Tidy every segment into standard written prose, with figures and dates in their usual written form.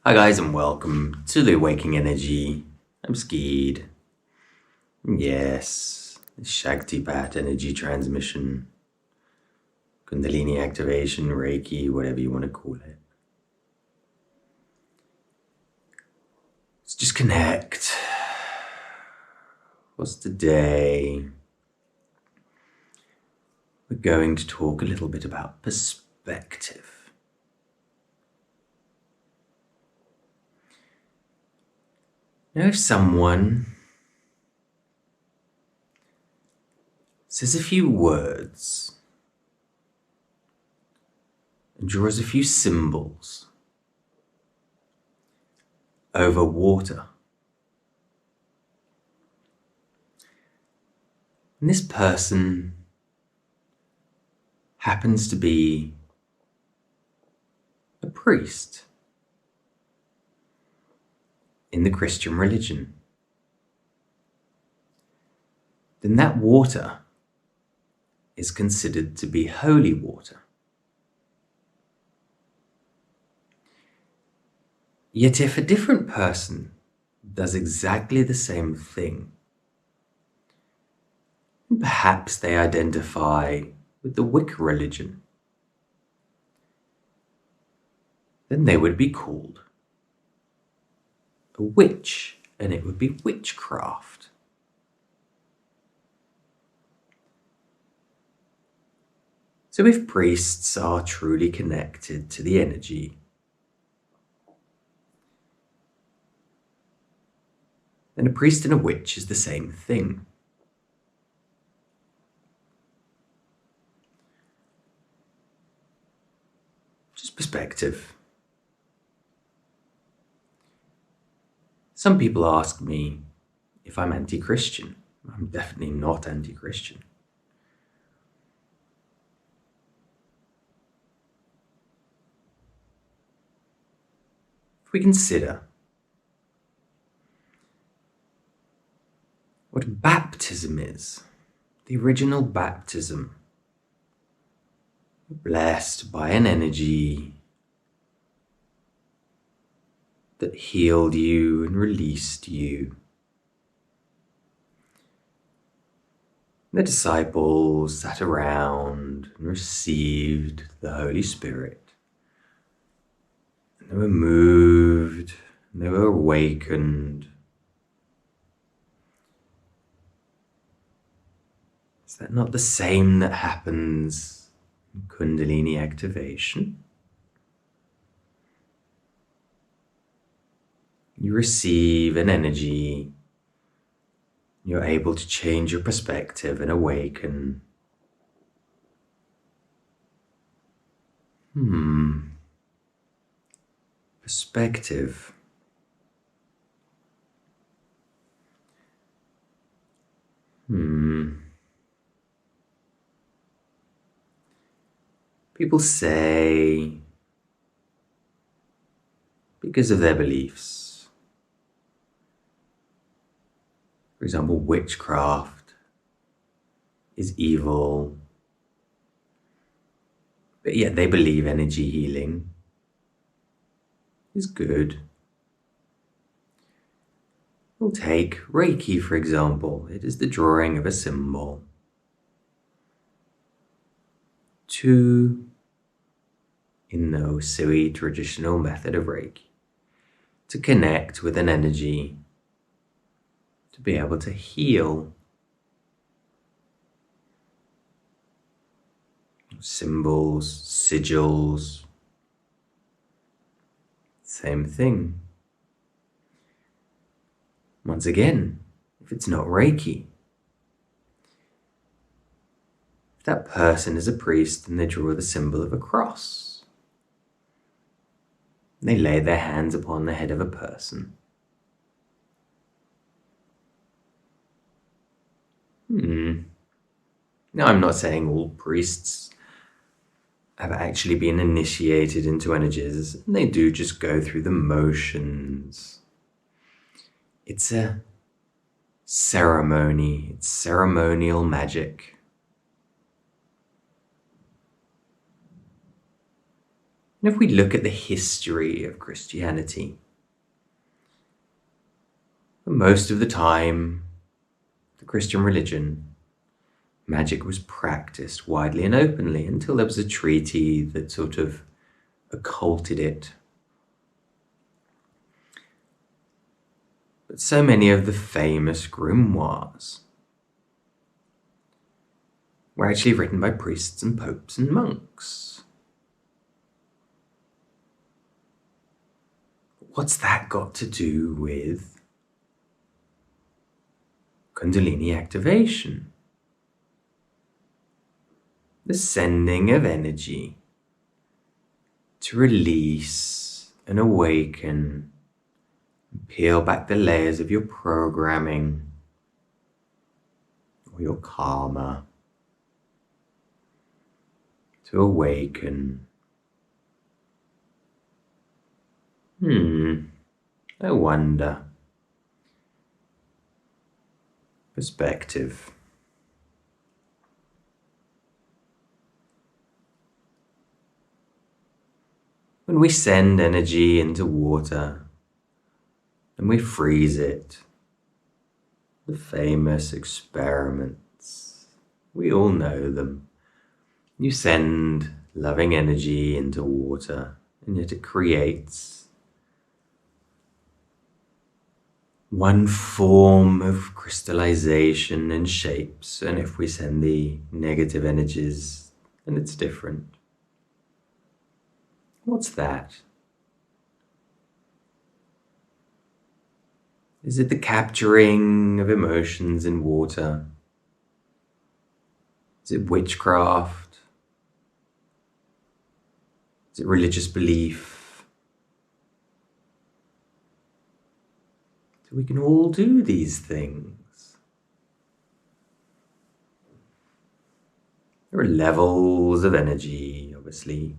Hi guys and welcome to the Waking Energy. I'm Skeed. Yes, Shaktipat energy transmission, Kundalini activation, reiki, whatever you want to call it. Let's just connect. What's today? We're going to talk a little bit about perspective. Now, if someone says a few words and draws a few symbols over water, and this person happens to be a priest in the Christian religion, then that water is considered to be holy water. Yet if a different person does exactly the same thing, and perhaps they identify with the Wicca religion, then they would be called a witch, and it would be witchcraft. So if priests are truly connected to the energy, then a priest and a witch is the same thing. Just perspective. Some people ask me if I'm anti-Christian. I'm definitely not anti-Christian. If we consider what baptism is, the original baptism, blessed by an energy that healed you and released you. The disciples sat around and received the Holy Spirit. And they were moved, and they were awakened. Is that not the same that happens in Kundalini activation? You receive an energy, you're able to change your perspective and awaken. Perspective. People say, because of their beliefs, for example, witchcraft is evil, but yet they believe energy healing is good. We'll take reiki, for example. It is the drawing of a symbol to, in the Usui traditional method of reiki, to connect with an energy, to be able to heal. Symbols, sigils, same thing. Once again, if it's not reiki, if that person is a priest and they draw the symbol of a cross, they lay their hands upon the head of a person. Now, I'm not saying all priests have actually been initiated into energies, and they do just go through the motions. It's a ceremony, it's ceremonial magic. And if we look at the history of Christianity, for most of the time, the Christian religion, magic was practiced widely and openly until there was a treaty that sort of occulted it. But so many of the famous grimoires were actually written by priests and popes and monks. What's that got to do with Kundalini activation? The sending of energy to release and awaken, and peel back the layers of your programming or your karma, to awaken. I wonder. Perspective. When we send energy into water and we freeze it, the famous experiments, we all know them. You send loving energy into water and yet it creates one form of crystallization and shapes, and if we send the negative energies, then it's different. What's that? Is it the capturing of emotions in water? Is it witchcraft? Is it religious belief? So we can all do these things. There are levels of energy, obviously,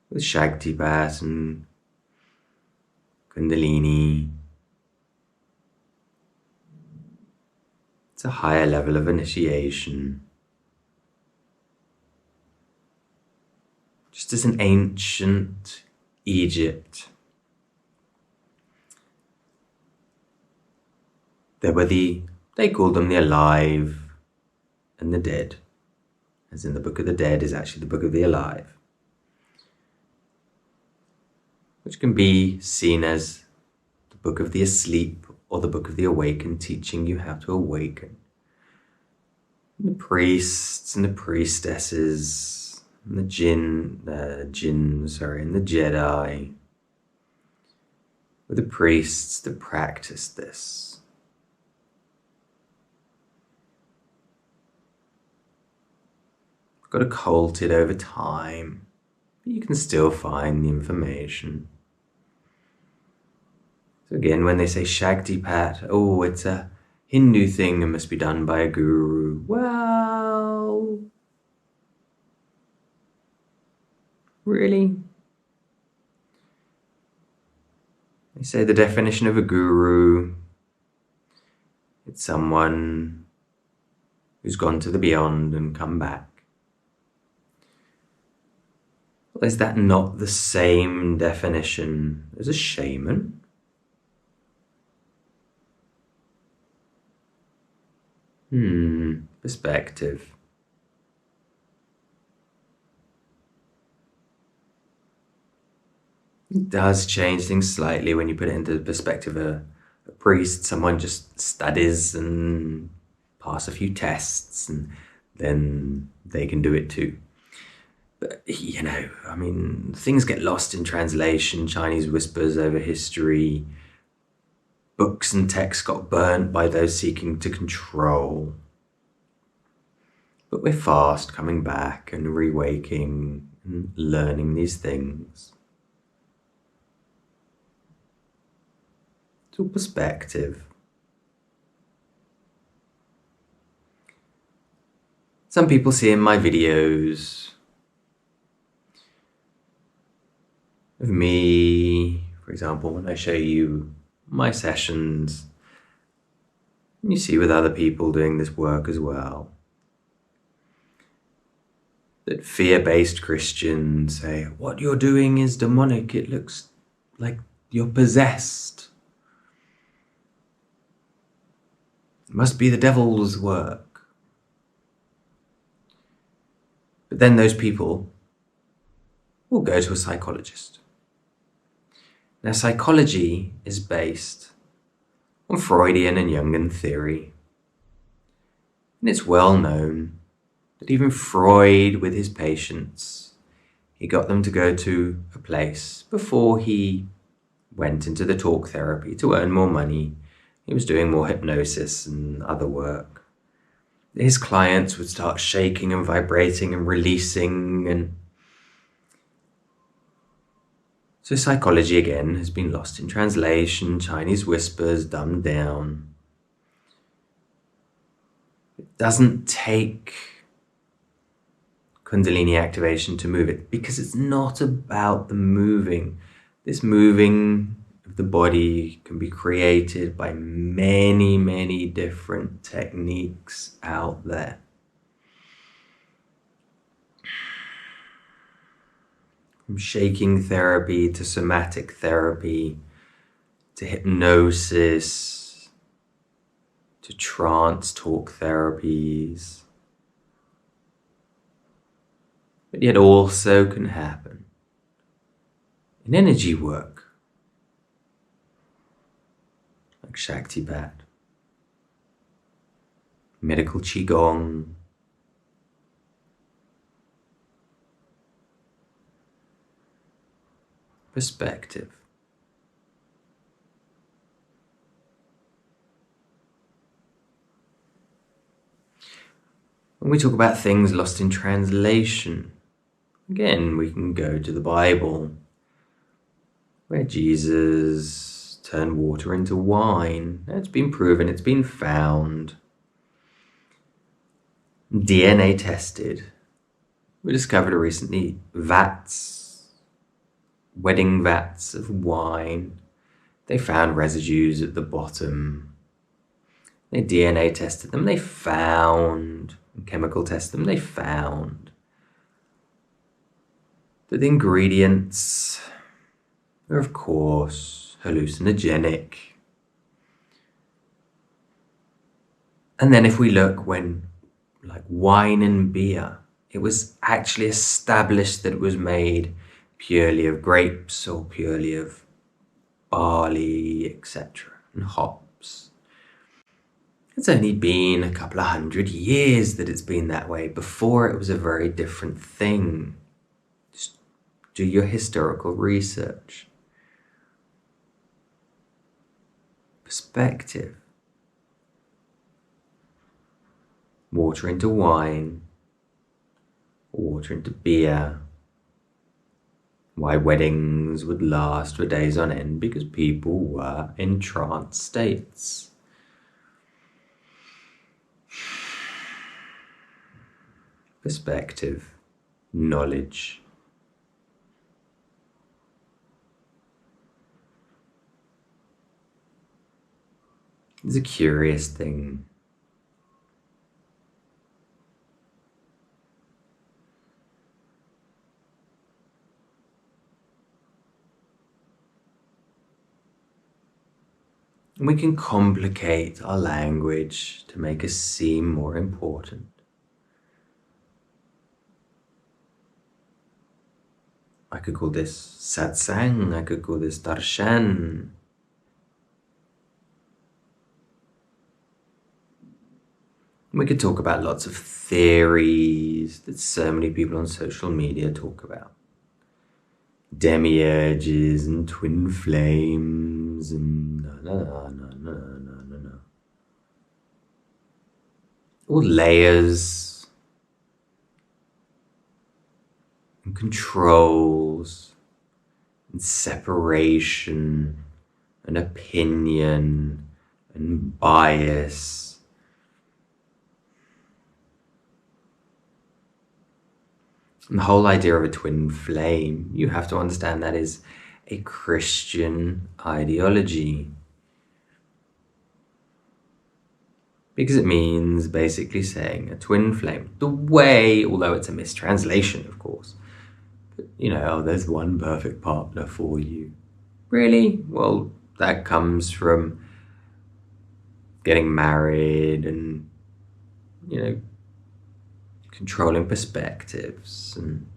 with Shaktipat and Kundalini. It's a higher level of initiation. Just as in ancient Egypt, they called them the alive and the dead, as in the Book of the Dead is actually the Book of the Alive, which can be seen as the Book of the Asleep or the Book of the Awakened, teaching you how to awaken. And the priests and the priestesses and the jinns, and the Jedi were the priests that practiced this. Got occulted over time, but you can still find the information. So again, when they say Shaktipat, oh, it's a Hindu thing and must be done by a guru. Well, really? They say the definition of a guru, it's someone who's gone to the beyond and come back. Well, is that not the same definition as a shaman? Perspective. It does change things slightly when you put it into the perspective of a priest. Someone just studies and pass a few tests and then they can do it too. But, things get lost in translation, Chinese whispers over history. Books and texts got burnt by those seeking to control. But we're fast coming back and re-waking and learning these things. It's all perspective. Some people see in my videos of me, for example, when I show you my sessions, and you see with other people doing this work as well. that fear-based Christians say, what you're doing is demonic, it looks like you're possessed. It must be the devil's work. But then those people will go to a psychologist. Now, psychology is based on Freudian and Jungian theory. And it's well known that even Freud, with his patients, he got them to go to a place before he went into the talk therapy to earn more money. He was doing more hypnosis and other work. His clients would start shaking and vibrating and releasing, and so psychology again has been lost in translation, Chinese whispers, dumbed down. It doesn't take Kundalini activation to move it, because it's not about the moving. This moving of the body can be created by many, many different techniques out there. From shaking therapy to somatic therapy to hypnosis to trance talk therapies. But yet also can happen in energy work, like Shaktipat, medical qigong, perspective. When we talk about things lost in translation, again, we can go to the Bible, where Jesus turned water into wine. It's been proven, it's been found. DNA tested. We discovered recently wedding vats of wine. They found residues at the bottom. They DNA tested them, they found, chemical tested them, they found that the ingredients are, of course, hallucinogenic. And then if we look when, like wine and beer, it was actually established that it was made purely of grapes or purely of barley, etc., and hops. It's only been a couple of 100 years that it's been that way. Before, it was a very different thing. Just do your historical research. Perspective. Water into wine, water into beer. Why weddings would last for days on end, because people were in trance states. Perspective, knowledge. It's a curious thing. And we can complicate our language to make us seem more important. I could call this satsang, I could call this darshan. We could talk about lots of theories that so many people on social media talk about. Demiurges and twin flames and no. All layers and controls and separation and opinion and bias. And the whole idea of a twin flame, you have to understand that is a Christian ideology. because it means basically saying a twin flame. The way, although it's a mistranslation, of course, but there's one perfect partner for you. Really? Well, that comes from getting married and, controlling perspectives, and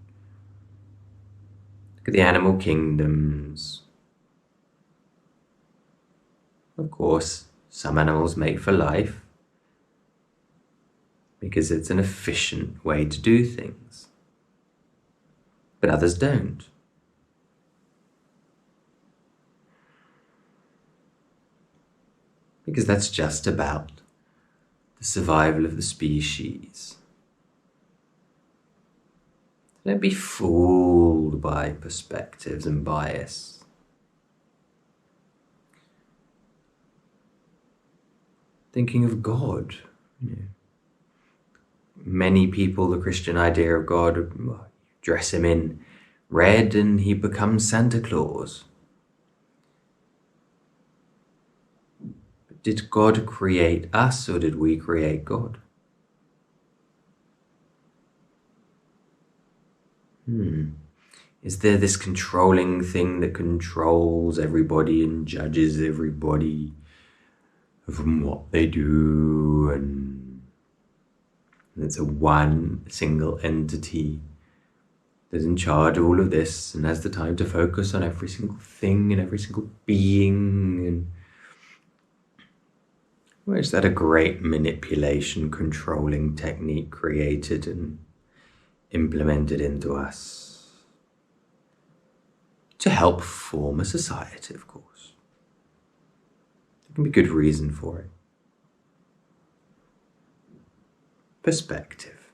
look at the animal kingdoms. Of course, some animals mate for life because it's an efficient way to do things, but others don't. Because that's just about the survival of the species. Don't be fooled by perspectives and bias. Thinking of God. Many people, the Christian idea of God, dress him in red and he becomes Santa Claus. But did God create us, or did we create God? Is there this controlling thing that controls everybody and judges everybody from what they do, and it's a one single entity that's in charge of all of this and has the time to focus on every single thing and every single being? And well, is that a great manipulation, controlling technique created and implemented into us to help form a society, of course? There can be good reason for it. Perspective.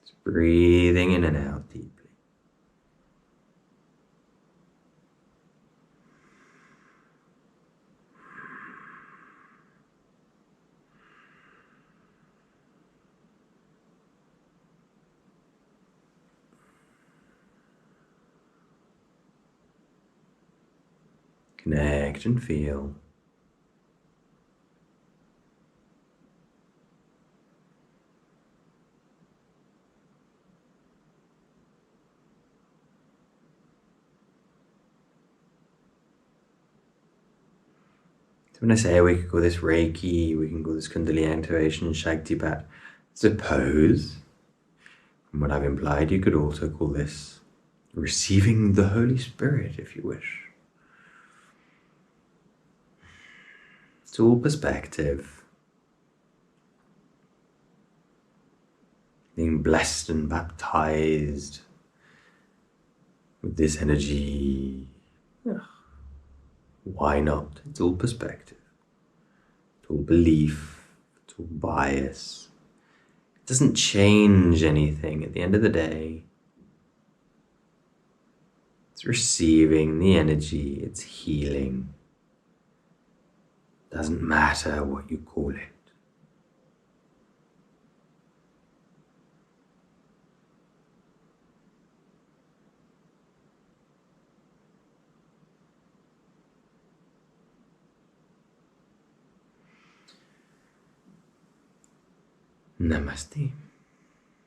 Just breathing in and out deeply. Connect and feel. So when I say we could call this reiki, we can call this Kundalini activation, Shaktipat, suppose, from what I've implied, you could also call this receiving the Holy Spirit, if you wish. It's all perspective. Being blessed and baptized with this energy. Why not? It's all perspective. It's all belief. It's all bias. It doesn't change anything at the end of the day. It's receiving the energy. It's healing. Doesn't matter what you call it. Namaste.